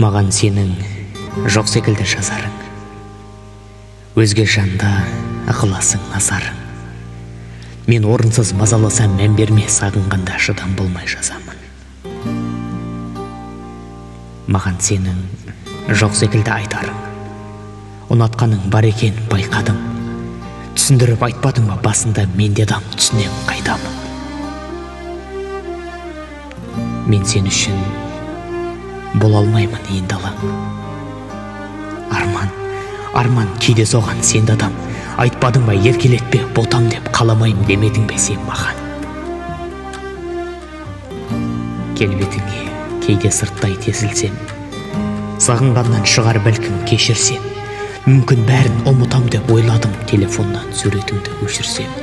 Маған сенің жоқ секілді жазарың, өзге жанда ықыласың назарың. Мен орынсыз мазаласам мән берме, сағынғанда шыдам болмай жазамын. Маған сенің жоқ секілді айтарың, ұнатқаның бар екен байқадым. Түсіндіріп айтпадың ба басында, мен де адам түсінем қайдамын. Мен сен үшін бола алмаймын енді алаң. Арман кейде соған сен де адам. Айтпадың ба еркелетпе ботам деп, қаламайым демедің бе сен маған. Келбетіңе кейде сырттай тесілсем, сағынғаннан шығар бәлкім кешірсем. Мүмкін бәрін ұмытам деп ойладым, телефоннан суретіңді өшірсем.